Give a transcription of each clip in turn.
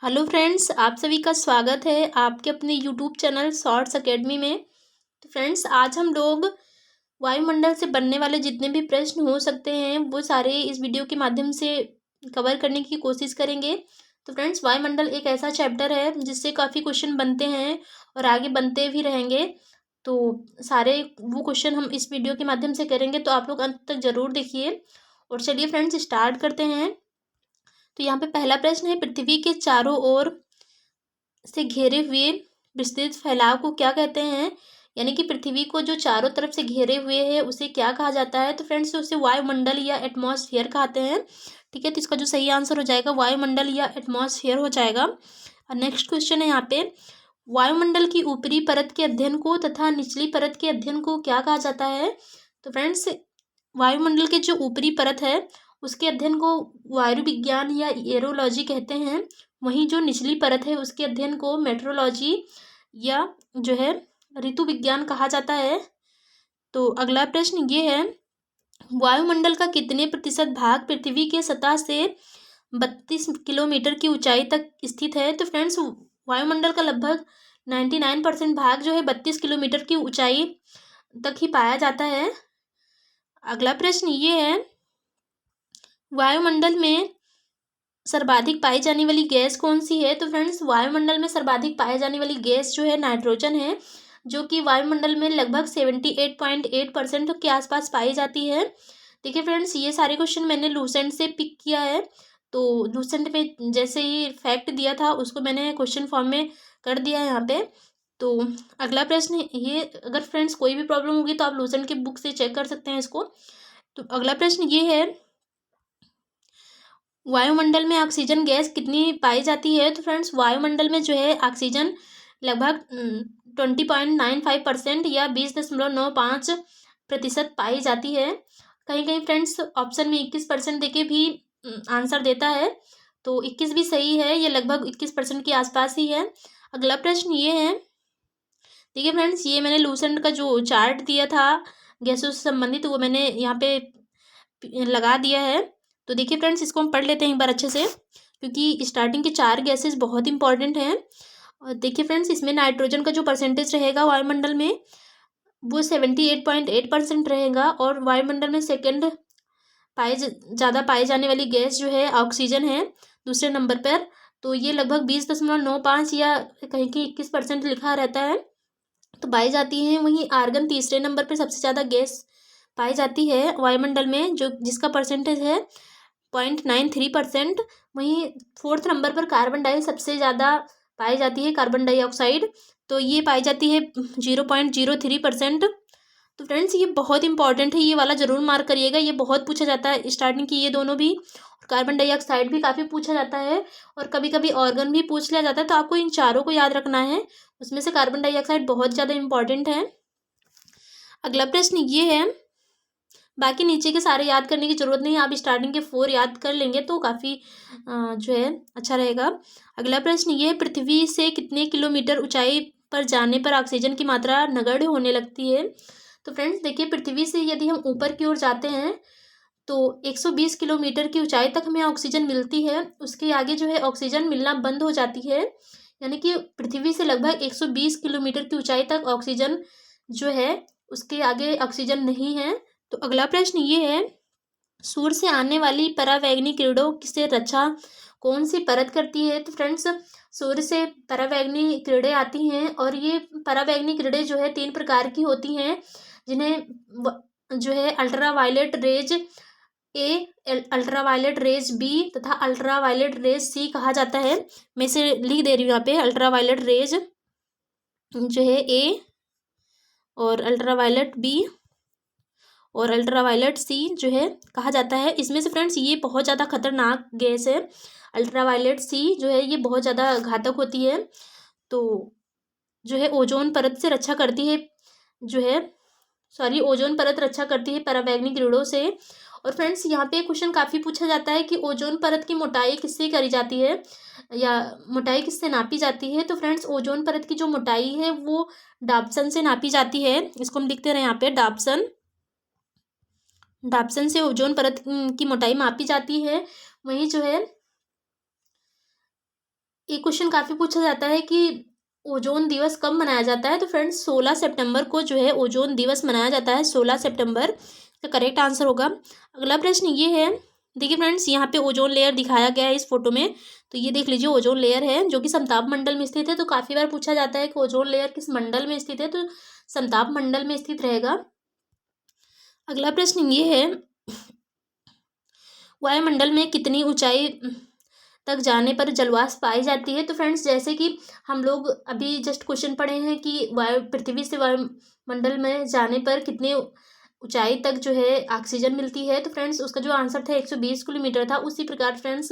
Hello friends, आप सभी का स्वागत है आपके अपने यूट्यूब चैनल शॉर्ट्स एकेडमी में। तो फ्रेंड्स, आज हम लोग वायुमंडल से बनने वाले जितने भी प्रश्न हो सकते हैं वो सारे इस वीडियो के माध्यम से कवर करने की कोशिश करेंगे। तो फ्रेंड्स, वायुमंडल एक ऐसा चैप्टर है जिससे काफ़ी क्वेश्चन बनते हैं और आगे बनते भी रहेंगे। तो सारे वो क्वेश्चन हम इस वीडियो के माध्यम से करेंगे, तो आप लोग अंत तक ज़रूर देखिए। और चलिए फ्रेंड्स, स्टार्ट करते हैं। तो यहाँ पे पहला प्रश्न है, पृथ्वी के चारों ओर से घिरे हुए विस्तृत फैलाव को क्या कहते हैं। यानी कि पृथ्वी को जो चारों तरफ से घेरे हुए है उसे क्या कहा जाता है। तो फ्रेंड्स, उसे वायुमंडल या एटमॉस्फेयर कहते हैं। ठीक है, तो इसका जो सही आंसर हो जाएगा वायुमंडल या एटमॉस्फेयर हो जाएगा। और नेक्स्ट क्वेश्चन है यहाँ पे, वायुमंडल की ऊपरी परत के अध्ययन को तथा निचली परत के अध्ययन को क्या कहा जाता है। तो फ्रेंड्स, वायुमंडल के जो ऊपरी परत है उसके अध्ययन को वायु विज्ञान या एरोलॉजी कहते हैं। वहीं जो निचली परत है उसके अध्ययन को मेट्रोलॉजी या जो है ऋतु विज्ञान कहा जाता है। तो अगला प्रश्न ये है, वायुमंडल का कितने प्रतिशत भाग पृथ्वी के सतह से 32 किलोमीटर की ऊंचाई तक स्थित है। तो फ्रेंड्स, वायुमंडल का लगभग 99% भाग जो है 32 किलोमीटर की ऊंचाई तक ही पाया जाता है। अगला प्रश्न ये है, वायुमंडल में सर्वाधिक पाई जाने वाली गैस कौन सी है। तो फ्रेंड्स, वायुमंडल में सर्वाधिक पाई जाने वाली गैस जो है नाइट्रोजन है, जो कि वायुमंडल में लगभग 78.8% के आसपास पाई जाती है। देखिए फ्रेंड्स, ये सारे क्वेश्चन मैंने लूसेंट से पिक किया है। तो लूसेंट में जैसे ही फैक्ट दिया था उसको मैंने क्वेश्चन फॉर्म में कर दिया है यहाँ पे। तो अगला प्रश्न ये, अगर फ्रेंड्स कोई भी प्रॉब्लम होगी तो आप लूसेंट की बुक से चेक कर सकते हैं इसको। तो अगला प्रश्न ये है, वायुमंडल में ऑक्सीजन गैस कितनी पाई जाती है। तो फ्रेंड्स, वायुमंडल में जो है ऑक्सीजन लगभग 20.95% या 20.95% पाई जाती है। कहीं कहीं फ्रेंड्स ऑप्शन में 21% देके भी आंसर देता है, तो 21 भी सही है, ये लगभग 21% के आसपास ही है। अगला प्रश्न ये है, देखिए फ्रेंड्स, ये मैंने लूसेंट का जो चार्ट दिया था गैसों से संबंधित वो मैंने यहाँ पे लगा दिया है। तो देखिए फ्रेंड्स, इसको हम पढ़ लेते हैं एक बार अच्छे से, क्योंकि स्टार्टिंग के 4 गैसेस बहुत इंपॉर्टेंट हैं। और देखिए फ्रेंड्स, इसमें नाइट्रोजन का जो परसेंटेज रहेगा वायुमंडल में वो 78.8% रहेगा। और वायुमंडल में सेकंड ज़्यादा पाए जाने वाली गैस जो है ऑक्सीजन है दूसरे नंबर पर। तो ये लगभग 20.95 या कहीं कि 21% लिखा रहता है, तो पाई जाती है। वहीं आर्गन तीसरे नंबर पर सबसे ज़्यादा गैस पाई जाती है वायुमंडल में, जो जिसका परसेंटेज है 0.93%। वहीं फोर्थ नंबर पर कार्बन डाई सबसे ज़्यादा पाई जाती है, कार्बन डाइऑक्साइड, तो ये पाई जाती है 0.03%। तो फ्रेंड्स, ये बहुत इंपॉर्टेंट है, ये वाला जरूर मार्क करिएगा, ये बहुत पूछा जाता है स्टार्टिंग की ये दोनों भी। कार्बन डाइऑक्साइड भी काफ़ी पूछा जाता है और कभी कभी ऑर्गन भी पूछ लिया जाता है, तो आपको इन चारों को याद रखना है। उसमें से कार्बन डाइऑक्साइड बहुत ज़्यादा इंपॉर्टेंट है। अगला प्रश्न ये है, बाकी नीचे के सारे याद करने की जरूरत नहीं है, आप स्टार्टिंग के 4 याद कर लेंगे तो काफ़ी जो है अच्छा रहेगा। अगला प्रश्न ये है, पृथ्वी से कितने किलोमीटर ऊंचाई पर जाने पर ऑक्सीजन की मात्रा नगण्य होने लगती है। तो फ्रेंड्स देखिए, पृथ्वी से यदि हम ऊपर की ओर जाते हैं तो 120 किलोमीटर की ऊंचाई तक हमें ऑक्सीजन मिलती है, उसके आगे जो है ऑक्सीजन मिलना बंद हो जाती है। यानी कि पृथ्वी से लगभग 120 किलोमीटर की ऊंचाई तक ऑक्सीजन जो है उसके आगे ऑक्सीजन नहीं है। तो अगला प्रश्न ये है, सूर्य से आने वाली परावैंगनी किरणों से रक्षा कौन सी परत करती है। तो फ्रेंड्स, सूर्य से परावैंगनी किरणें आती हैं और ये परावैंगनी किरणें जो है 3 प्रकार की होती हैं, जिन्हें जो है ultra violet rays A, ultra violet rays B तथा अल्ट्रा वायलेट रेज सी कहा जाता है। मैं इसे लिख दे रही हूँ यहाँ पे, अल्ट्रा वायलेट रेज जो है ए और अल्ट्रा वायलेट बी और अल्ट्रा वायलेट सी जो है कहा जाता है। इसमें से फ्रेंड्स ये बहुत ज़्यादा खतरनाक गैस है, अल्ट्रा वायलेट सी जो है ये बहुत ज़्यादा घातक होती है। तो जो है ओजोन परत से रक्षा करती है, जो है सॉरी ओजोन परत रक्षा करती है परावैंगनी किरणों से। और फ्रेंड्स, यहाँ पे क्वेश्चन काफ़ी पूछा जाता है कि ओजोन परत की मोटाई किससे करी जाती है या मोटाई किससे नापी जाती है। तो फ्रेंड्स, ओजोन परत की जो मोटाई है वो डाप्सन से नापी जाती है। इसको हम लिखते रहे यहाँ पे, डाप्सन से ओजोन परत की मोटाई मापी जाती है। वहीं जो है एक क्वेश्चन काफ़ी पूछा जाता है कि ओजोन दिवस कब मनाया जाता है। तो फ्रेंड्स 16 सितंबर को जो है ओजोन दिवस मनाया जाता है, 16 सितंबर का करेक्ट आंसर होगा। अगला प्रश्न ये है, देखिए फ्रेंड्स यहाँ पे ओजोन लेयर दिखाया गया है इस फोटो में। तो ये देख लीजिए ओजोन लेयर है जो कि समताप मंडल में स्थित है। तो काफ़ी बार पूछा जाता है कि ओजोन लेयर किस मंडल में स्थित है, तो समताप मंडल में स्थित रहेगा। अगला प्रश्न ये है, वायुमंडल में कितनी ऊंचाई तक जाने पर जलवाष्प पाई जाती है। तो फ्रेंड्स जैसे कि हम लोग अभी जस्ट क्वेश्चन पढ़े हैं कि पृथ्वी से वायुमंडल में जाने पर कितने ऊंचाई तक जो है ऑक्सीजन मिलती है। तो फ्रेंड्स उसका जो आंसर था 120 किलोमीटर था। उसी प्रकार फ्रेंड्स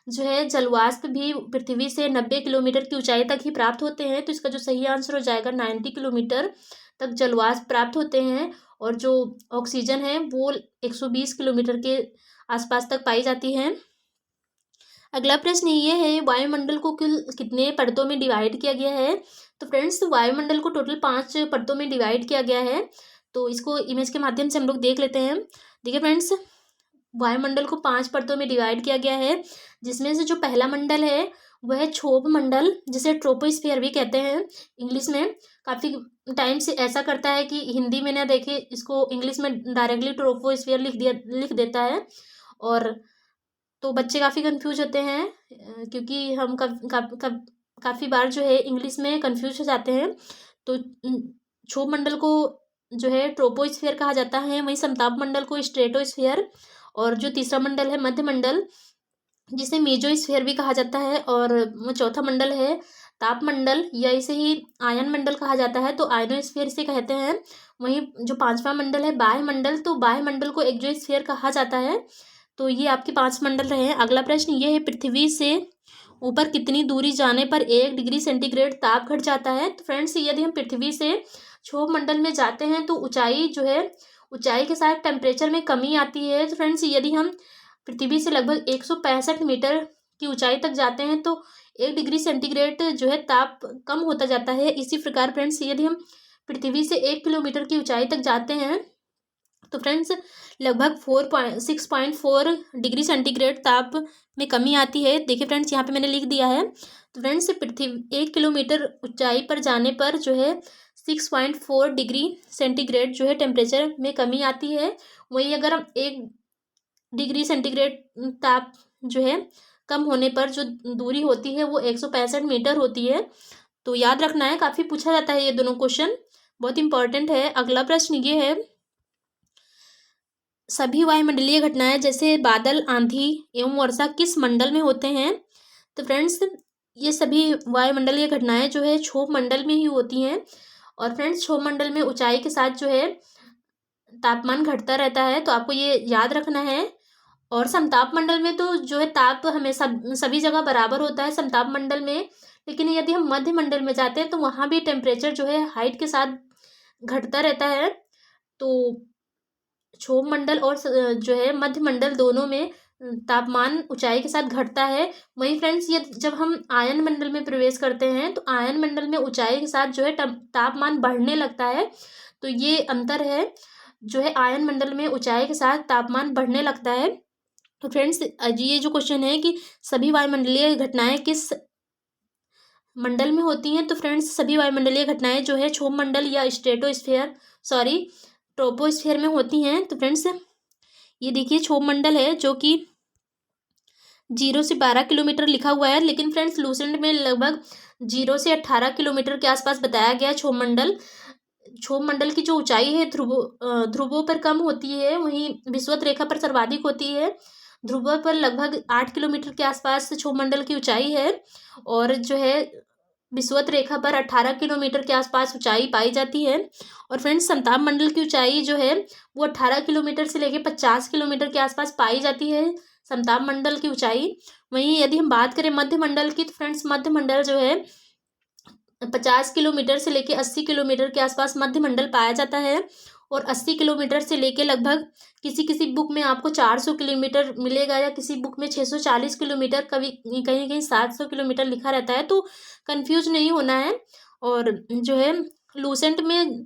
जो है जलवाष्प भी पृथ्वी से 90 किलोमीटर की ऊंचाई तक ही प्राप्त होते हैं। तो इसका जो सही आंसर हो जाएगा 90 किलोमीटर तक जलवाष्प प्राप्त होते हैं, और जो ऑक्सीजन है वो 120 किलोमीटर के आसपास तक पाई जाती है। अगला प्रश्न ये है, वायुमंडल को कुल कितने परतों में डिवाइड किया गया है। तो फ्रेंड्स वायुमंडल को टोटल 5 परतों में डिवाइड किया गया है। तो इसको इमेज के माध्यम से हम लोग देख लेते हैं। देखिए फ्रेंड्स वायुमंडल को 5 परतों में डिवाइड किया गया है, जिसमें से जो पहला मंडल है वह है क्षोभ मंडल, जिसे ट्रोपोस्फियर भी कहते हैं इंग्लिश में। काफ़ी टाइम से ऐसा करता है कि हिंदी में ना देखे इसको इंग्लिश में डायरेक्टली ट्रोपोस्फियर लिख देता है, और तो बच्चे काफ़ी कंफ्यूज होते हैं क्योंकि हम काफ़ी बार जो है इंग्लिश में कंफ्यूज हो जाते हैं। तो क्षोभ मंडल को जो है ट्रोपोस्फियर कहा जाता है, वहीं समताप मंडल को स्ट्रेटोस्फियर, और जो तीसरा मंडल है मध्य मंडल जिसे मेजोस्फियर भी कहा जाता है, और चौथा मंडल है ताप मंडल या इसे ही आयन मंडल कहा जाता है, तो आयनोस्फीयर से कहते हैं। वहीं जो पांचवा मंडल है बाह्य मंडल, तो बाह्य मंडल को एक्सोस्फीयर कहा जाता है। तो ये आपके 5 मंडल रहे हैं। अगला प्रश्न ये है, पृथ्वी से ऊपर कितनी दूरी जाने पर 1 डिग्री सेंटीग्रेड ताप घट जाता है। तो फ्रेंड्स यदि हम पृथ्वी से क्षोभ मंडल में जाते हैं तो ऊंचाई के साथ टेम्परेचर में कमी आती है। तो फ्रेंड्स यदि हम पृथ्वी से लगभग 165 मीटर की ऊंचाई तक जाते हैं तो 1 डिग्री सेंटीग्रेड जो है ताप कम होता जाता है। इसी प्रकार फ्रेंड्स यदि हम पृथ्वी से 1 किलोमीटर की ऊंचाई तक जाते हैं तो फ्रेंड्स लगभग 6.4 डिग्री सेंटीग्रेड ताप में कमी आती है। देखिए फ्रेंड्स यहाँ पे मैंने लिख दिया है। तो फ्रेंड्स पृथ्वी 1 किलोमीटर ऊंचाई पर जाने पर जो है 6.4 डिग्री सेंटीग्रेड जो है टेम्परेचर में कमी आती है। वहीं अगर हम 1 डिग्री सेंटीग्रेड ताप जो है कम होने पर जो दूरी होती है वो 165 मीटर होती है। तो याद रखना है, काफ़ी पूछा जाता है ये दोनों क्वेश्चन, बहुत इंपॉर्टेंट है। अगला प्रश्न ये है, सभी वायुमंडलीय घटनाएं जैसे बादल, आंधी एवं वर्षा किस मंडल में होते हैं। तो फ्रेंड्स ये सभी वायुमंडलीय घटनाएं जो है क्षोभ मंडल में ही होती हैं। और फ्रेंड्स क्षोभ मंडल में ऊंचाई के साथ जो है तापमान घटता रहता है, तो आपको ये याद रखना है। और समताप मंडल में तो जो है ताप हमेशा सभी जगह बराबर होता है समताप मंडल में, लेकिन यदि हम मध्य मंडल में जाते हैं तो वहाँ भी टेम्परेचर जो है हाइट के साथ घटता रहता है। तो क्षोभ मंडल और जो है मध्य मंडल दोनों में तापमान ऊंचाई के साथ घटता है। वहीं फ्रेंड्स ये जब हम आयन मंडल में प्रवेश करते हैं तो आयन मंडल में ऊंचाई के साथ जो है तापमान बढ़ने लगता है। तो ये अंतर है, जो है आयन मंडल में ऊंचाई के साथ तापमान बढ़ने लगता है। तो फ्रेंड्स ये जो क्वेश्चन है कि सभी वायुमंडलीय घटनाएं किस मंडल में होती हैं। तो फ्रेंड्स सभी वायुमंडलीय घटनाएं जो है क्षोभ मंडल या ट्रोपोस्फियर में होती हैं। तो फ्रेंड्स ये देखिए क्षोभ मंडल है जो कि 0 से 12 किलोमीटर लिखा हुआ है, लेकिन फ्रेंड्स लूसेंट में लगभग 0 से 18 किलोमीटर के आसपास बताया गया क्षोभ मंडल। क्षोभ मंडल की जो ऊंचाई है ध्रुवों पर कम होती है, वहीं विषुवत रेखा पर सर्वाधिक होती है। ध्रुवों पर लगभग 8 किलोमीटर के आसपास क्षोभ मंडल की ऊंचाई है, और जो है विषुवत रेखा पर 18 किलोमीटर के आसपास ऊंचाई पाई जाती है। और फ्रेंड्स समताप मंडल की ऊंचाई जो है वो 18 किलोमीटर से लेकर 50 किलोमीटर के आसपास पाई जाती है, समताप मंडल की ऊंचाई। वहीं यदि हम बात करें मध्य मंडल की, तो फ्रेंड्स मध्य मंडल जो है 50 किलोमीटर से लेकर 80 किलोमीटर के आसपास मध्य मंडल पाया जाता है। और 80 किलोमीटर से लेके लगभग किसी बुक में आपको 400 किलोमीटर मिलेगा, या किसी बुक में 640 किलोमीटर, कभी कहीं कहीं 700 किलोमीटर लिखा रहता है। तो कंफ्यूज नहीं होना है। और जो है लूसेंट में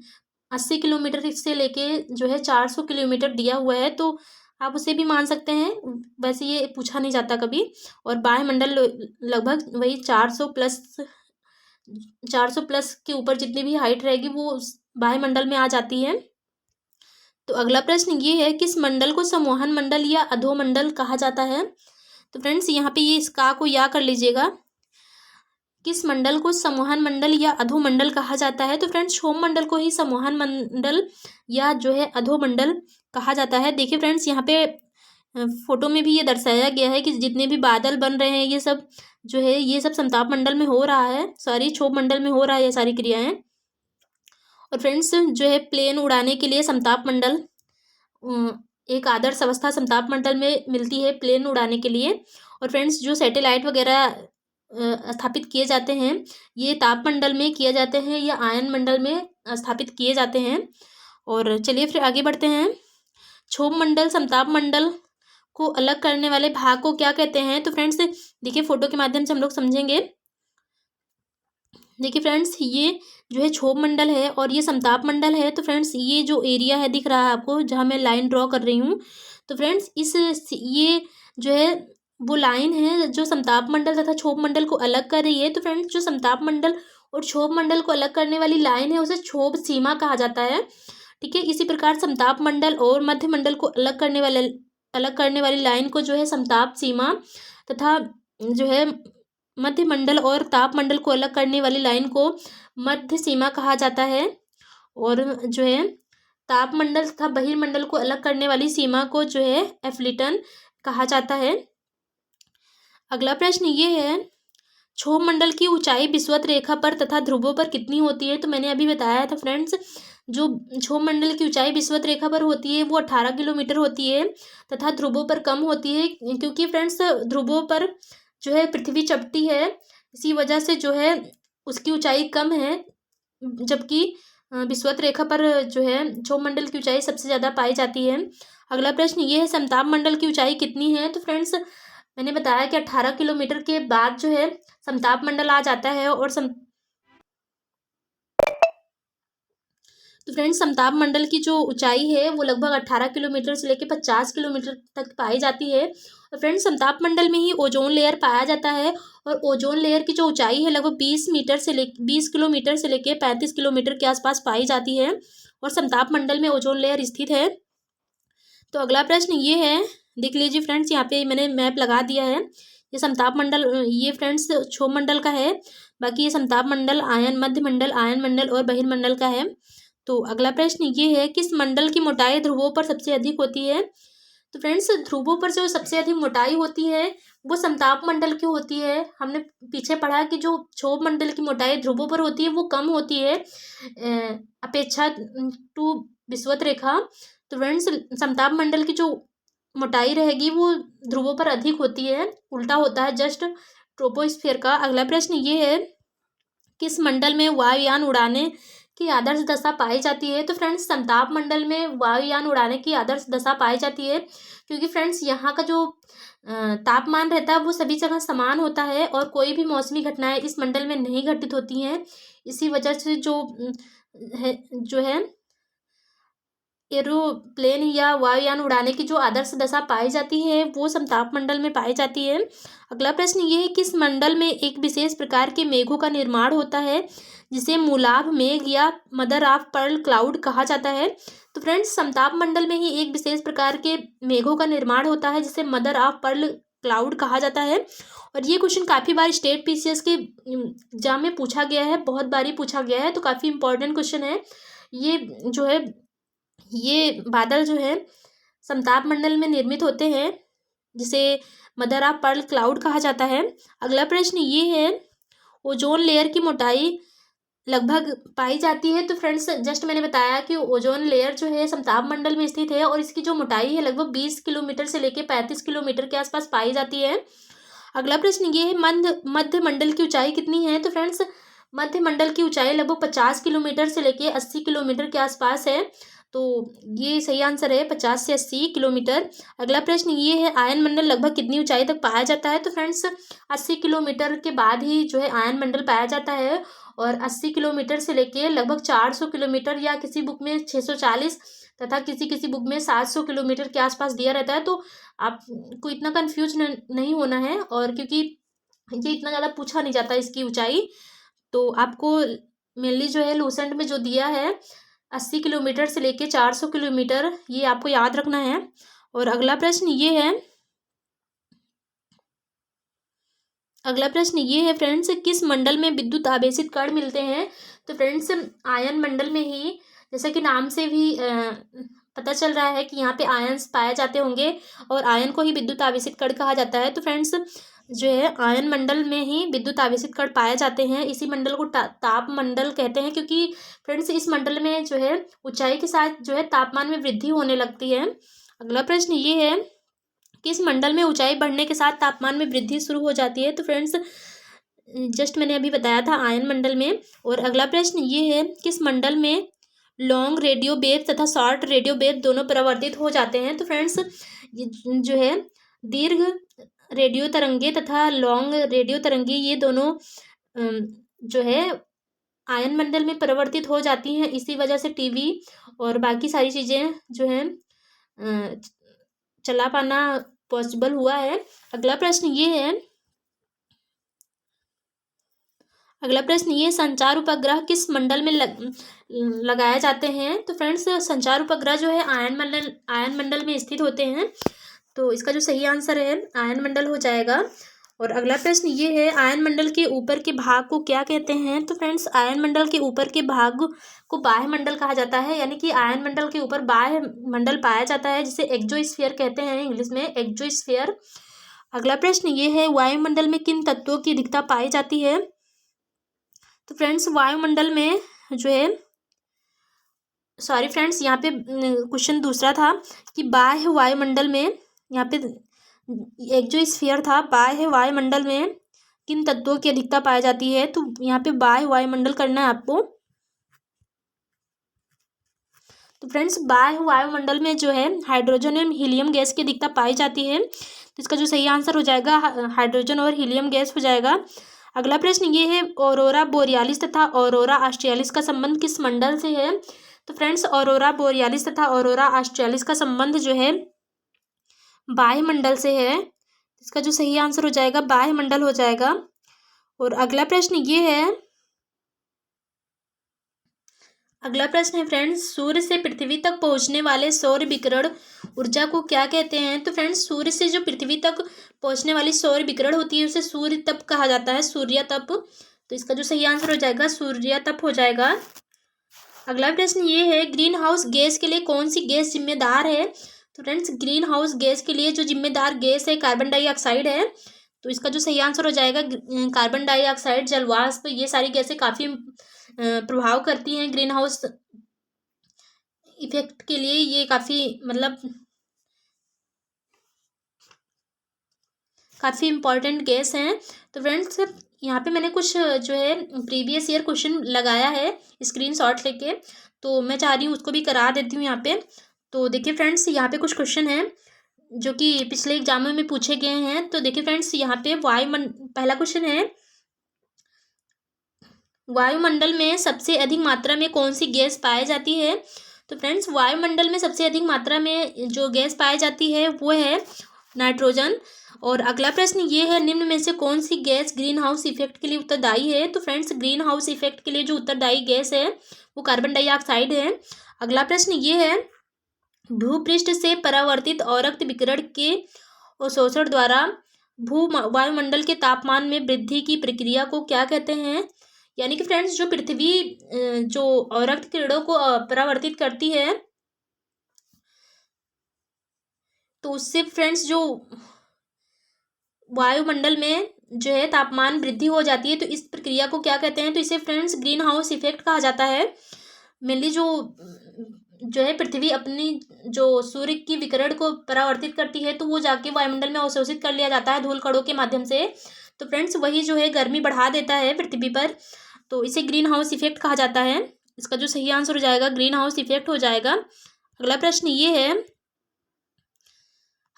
80 किलोमीटर से लेके जो है 400 किलोमीटर दिया हुआ है। तो आप उसे भी मान सकते हैं, वैसे ये पूछा नहीं जाता कभी। और वायुमंडल लगभग वही 400 प्लस के ऊपर जितनी भी हाइट रहेगी वो वायुमंडल में आ जाती है। तो अगला प्रश्न ये है, किस मंडल को संवहन मंडल या अधोमंडल कहा जाता है? तो फ्रेंड्स यहाँ पे ये इसका को या कर लीजिएगा, किस मंडल को संवहन मंडल या अधोमंडल कहा जाता है? तो फ्रेंड्स क्षोभ मंडल को ही संवहन मंडल या जो है अधोमंडल कहा जाता है। देखिए फ्रेंड्स यहाँ पे फोटो में भी ये दर्शाया गया है कि जितने भी बादल बन रहे हैं ये सब जो है ये सब समताप मंडल में हो रहा है, सॉरी क्षोभ मंडल में हो रहा है ये सारी क्रियाएं। और फ्रेंड्स जो है प्लेन उड़ाने के लिए समताप मंडल एक आदर्श अवस्था समताप मंडल में मिलती है प्लेन उड़ाने के लिए। और फ्रेंड्स जो सैटेलाइट वगैरह स्थापित किए जाते हैं ये तापमंडल में किए जाते हैं या आयन मंडल में स्थापित किए जाते हैं। और चलिए फिर आगे बढ़ते हैं। क्षोभ मंडल समताप मंडल को अलग करने वाले भाग को क्या कहते हैं? तो फ्रेंड्स देखिए फोटो के माध्यम से हम लोग समझेंगे। देखिए फ्रेंड्स ये जो है क्षोभ मंडल है और ये समताप मंडल है। तो फ्रेंड्स ये जो एरिया है दिख रहा है आपको जहाँ मैं लाइन ड्रॉ कर रही हूँ, तो फ्रेंड्स ये जो है वो लाइन है जो समताप मंडल तथा क्षोभ मंडल को अलग कर रही है। तो फ्रेंड्स जो समताप मंडल और क्षोभ मंडल को अलग करने वाली लाइन है उसे क्षोभ सीमा कहा जाता है। ठीक है, इसी प्रकार समताप मंडल और मध्य मंडल को अलग करने वाली लाइन को जो है समताप सीमा तथा जो है मध्य मंडल और ताप मंडल को अलग करने वाली लाइन को मध्य सीमा कहा जाता है। और जो है ताप मंडल तथा बहिर्मंडल को अलग करने वाली सीमा को जो है एफ्लिटन कहा जाता है। अगला प्रश्न ये है, क्षोभ मंडल की ऊंचाई विषुवत रेखा पर तथा ध्रुवों पर कितनी होती है? तो मैंने अभी बताया था फ्रेंड्स, जो क्षोभ मंडल की ऊंचाई विषुवत रेखा पर होती है वो 18 किलोमीटर होती है तथा ध्रुवों पर कम होती है, क्योंकि फ्रेंड्स ध्रुवों पर जो है पृथ्वी चपटी है, इसी वजह से जो है उसकी ऊंचाई कम है, जबकि विषुवत रेखा पर जो है क्षोभ मंडल की ऊंचाई सबसे ज़्यादा पाई जाती है। अगला प्रश्न ये है, समताप मंडल की ऊंचाई कितनी है? तो फ्रेंड्स मैंने बताया कि 18 किलोमीटर के बाद जो है समताप मंडल आ जाता है। और तो फ्रेंड्स समताप मंडल की जो ऊंचाई है वो लगभग 18 किलोमीटर से लेकर 50 किलोमीटर तक पाई जाती है। और फ्रेंड्स समताप मंडल में ही ओजोन लेयर पाया जाता है और ओजोन लेयर की जो ऊंचाई है लगभग 20 किलोमीटर से लेकर 35 किलोमीटर के आसपास पाई जाती है और समताप मंडल में ओजोन लेयर स्थित है। तो अगला प्रश्न ये है, देख लीजिए फ्रेंड्स यहाँ पे मैंने मैप लगा दिया है। ये समताप मंडल ये फ्रेंड्स क्षोभ मंडल का है, बाकी ये समताप मंडल मध्य मंडल आयन मंडल और बहिर्मंडल का है। तो अगला प्रश्न ये है, किस मंडल की मोटाई ध्रुवों पर सबसे अधिक होती है? तो फ्रेंड्स ध्रुवों पर जो सबसे अधिक मोटाई होती है वो समताप मंडल की होती है। हमने पीछे पढ़ा कि जो क्षोभ मंडल की मोटाई ध्रुवों पर होती है वो कम होती है अपेक्षा टू विषुवत रेखा। तो फ्रेंड्स समताप मंडल की जो मोटाई रहेगी वो ध्रुवों पर अधिक होती है, उल्टा होता है जस्ट ट्रोपोस्फियर का। अगला प्रश्न ये है, किस मंडल में वायुयान उड़ाने की आदर्श दशा पाई जाती है? तो फ्रेंड्स समताप मंडल में वायुयान उड़ाने की आदर्श दशा पाई जाती है, क्योंकि फ्रेंड्स यहाँ का जो तापमान रहता है वो सभी जगह समान होता है और कोई भी मौसमी घटनाएं इस मंडल में नहीं घटित होती हैं। इसी वजह से जो है एरोप्लेन या वायुयान उड़ाने की जो आदर्श दशा पाई जाती है वो समताप मंडल में पाई जाती है। अगला प्रश्न ये है, किस मंडल में एक विशेष प्रकार के मेघों का निर्माण होता है जिसे मूलाभ मेघ या मदर ऑफ पर्ल क्लाउड कहा जाता है? तो फ्रेंड्स समताप मंडल में ही एक विशेष प्रकार के मेघों का निर्माण होता है जिसे मदर ऑफ पर्ल क्लाउड कहा जाता है। और ये क्वेश्चन काफ़ी बार स्टेट पीसीएस के एग्जाम में पूछा गया है, बहुत बारी पूछा गया है, तो काफ़ी इंपॉर्टेंट क्वेश्चन है। ये बादल जो है समताप मंडल में निर्मित होते हैं जिसे मदर ऑफ पर्ल क्लाउड कहा जाता है। अगला प्रश्न ये है, ओजोन लेयर की मोटाई लगभग पाई जाती है? तो फ्रेंड्स जस्ट मैंने बताया कि ओजोन लेयर जो है समताप मंडल में स्थित है और इसकी जो मोटाई है लगभग 20 किलोमीटर से लेकर 35 किलोमीटर के आसपास पाई जाती है। अगला प्रश्न ये है, मध्य मंडल की ऊंचाई कितनी है? तो फ्रेंड्स मध्य मंडल की ऊंचाई लगभग 50 किलोमीटर से लेकर 80 किलोमीटर के आसपास है। तो ये सही आंसर है 50 से 80 किलोमीटर। अगला प्रश्न ये है, आयन मंडल लगभग कितनी ऊंचाई तक पाया जाता है? तो फ्रेंड्स 80 किलोमीटर के बाद ही जो है आयन मंडल पाया जाता है, और 80 किलोमीटर से लेके लगभग 400 किलोमीटर, या किसी बुक में 640 तथा किसी किसी बुक में 700 किलोमीटर के आसपास दिया रहता है। तो आपको इतना कन्फ्यूज नहीं होना है, और क्योंकि ये इतना ज़्यादा पूछा नहीं जाता इसकी ऊंचाई, तो आपको मेनली जो है लूसेंट में जो दिया है 80 किलोमीटर से लेके 400 किलोमीटर, ये आपको याद रखना है। और अगला प्रश्न ये है फ्रेंड्स, किस मंडल में विद्युत आवेशित कण मिलते हैं? तो फ्रेंड्स आयन मंडल में ही, जैसा कि नाम से भी पता चल रहा है कि यहाँ पे आयन्स पाए जाते होंगे, और आयन को ही विद्युत आवेशित कण कहा जाता है। तो फ्रेंड्स जो है आयन मंडल में ही विद्युत आवेशित कण पाए जाते हैं। इसी मंडल को ताप मंडल कहते हैं, क्योंकि फ्रेंड्स इस मंडल में जो है ऊंचाई के साथ जो है तापमान में वृद्धि होने लगती है। अगला प्रश्न ये है, किस मंडल में ऊंचाई बढ़ने के साथ तापमान में वृद्धि शुरू हो जाती है? तो फ्रेंड्स जस्ट मैंने अभी बताया था आयन मंडल में। और अगला प्रश्न ये है, किस मंडल में लॉन्ग रेडियो वेव तथा शॉर्ट रेडियो वेव दोनों परावर्तित हो जाते हैं? तो फ्रेंड्स ये जो है दीर्घ रेडियो तरंगे तथा लॉन्ग रेडियो तरंगे, ये दोनों जो है आयन मंडल में परिवर्तित हो जाती हैं। इसी वजह से टीवी और बाकी सारी चीज़ें जो हैं चला पाना पॉसिबल हुआ है। अगला प्रश्न ये संचार उपग्रह किस मंडल में लगाए जाते हैं? तो फ्रेंड्स संचार उपग्रह जो है आयन मंडल में स्थित होते हैं। तो इसका जो सही आंसर है आयन मंडल हो जाएगा। और अगला प्रश्न ये है, आयन मंडल के ऊपर के भाग को क्या कहते हैं? तो फ्रेंड्स आयन मंडल के ऊपर के भाग को बाह्य मंडल कहा जाता है, यानी कि आयन मंडल के ऊपर बाह्य मंडल पाया जाता है, जिसे एक्सोस्फीयर कहते हैं इंग्लिश में, एक्सोस्फीयर। अगला प्रश्न ये है, वायुमंडल में किन तत्वों की अधिकता पाई जाती है? तो फ्रेंड्स वायुमंडल में जो है, सॉरी फ्रेंड्स यहाँ पे क्वेश्चन दूसरा था कि बाह्य वायुमंडल में, यहाँ पे एक्सोस्फीयर था, बाह्य वायुमंडल में किन तत्वों की अधिकता पाई जाती है? तो यहाँ पे बाह्य वायुमंडल करना है आपको। तो फ्रेंड्स बाह्य वायुमंडल में जो है हाइड्रोजन एवं हीलियम गैस की अधिकता पाई जाती है। तो इसका जो सही आंसर हो जाएगा हाइड्रोजन और हीलियम गैस हो जाएगा। अगला प्रश्न ये है, ऑरोरा बोरियालिस तथा ऑरोरा ऑस्ट्रियालिस का संबंध किस मंडल से है? तो फ्रेंड्स ऑरोरा बोरियालिस तथा ऑरोरा ऑस्ट्रियालिस का संबंध जो है बाह्य मंडल से है। इसका जो सही आंसर हो जाएगा बाह्य मंडल हो जाएगा। और अगला प्रश्न है फ्रेंड्स, सूर्य से पृथ्वी तक पहुंचने वाले सौर विकिरण ऊर्जा को क्या कहते हैं? तो फ्रेंड्स सूर्य से जो पृथ्वी तक पहुंचने वाली सौर विकिरण होती है उसे सूर्य तप कहा जाता है, सूर्य तप। तो इसका जो सही आंसर हो जाएगा सूर्य तप हो जाएगा। अगला प्रश्न ये है, ग्रीन हाउस गैस के लिए कौन सी गैस जिम्मेदार है? तो फ्रेंड्स ग्रीन हाउस गैस के लिए जो जिम्मेदार गैस है कार्बन डाइऑक्साइड है। तो इसका जो सही आंसर हो जाएगा कार्बन डाइऑक्साइड, जलवाष्प, ये सारी गैसें काफ़ी प्रभाव करती हैं ग्रीन हाउस इफेक्ट के लिए। ये काफ़ी मतलब काफ़ी इम्पॉर्टेंट गैस हैं। तो फ्रेंड्स यहाँ पे मैंने कुछ जो है प्रीवियस ईयर क्वेश्चन लगाया है स्क्रीनशॉट लेके, तो मैं चाह रही हूँ उसको भी करा देती हूँ यहाँ पे। तो देखिए फ्रेंड्स यहाँ पे कुछ क्वेश्चन हैं जो कि पिछले एग्जामों में पूछे गए हैं। तो देखिए फ्रेंड्स यहाँ पे पहला क्वेश्चन है, वायुमंडल में सबसे अधिक मात्रा में कौन सी गैस पाई जाती है? तो फ्रेंड्स वायुमंडल में सबसे अधिक मात्रा में जो गैस पाई जाती है वो है नाइट्रोजन। और अगला प्रश्न ये है, निम्न में से कौन सी गैस ग्रीन हाउस इफेक्ट के लिए उत्तरदायी है? तो फ्रेंड्स ग्रीन हाउस इफेक्ट के लिए जो उत्तरदायी गैस है वो कार्बन डाइऑक्साइड है। अगला प्रश्न ये है, भूपृष्ठ से परावर्तित औरक्त विकिरण के अवशोषण द्वारा वायुमंडल के तापमान में वृद्धि की प्रक्रिया को क्या कहते हैं? यानी कि फ्रेंड्स जो पृथ्वी जो औरक्त किरणों को परावर्तित करती है, तो उससे फ्रेंड्स जो वायुमंडल में जो है तापमान वृद्धि हो जाती है, तो इस प्रक्रिया को क्या कहते हैं? तो इसे फ्रेंड्स ग्रीन हाउस इफेक्ट कहा जाता है। मेनली जो है पृथ्वी अपनी जो सूर्य की विकिरण को परावर्तित करती है, तो वो जाके वायुमंडल में अवशोषित कर लिया जाता है धूल कणों के माध्यम से। तो फ्रेंड्स वही जो है गर्मी बढ़ा देता है पृथ्वी पर, तो इसे ग्रीन हाउस इफेक्ट कहा जाता है। इसका जो सही आंसर हो जाएगा ग्रीन हाउस इफेक्ट हो जाएगा। अगला प्रश्न ये है,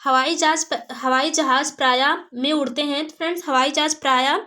हवाई जहाज प्रायः में उड़ते हैं। तो फ्रेंड्स हवाई जहाज प्रायः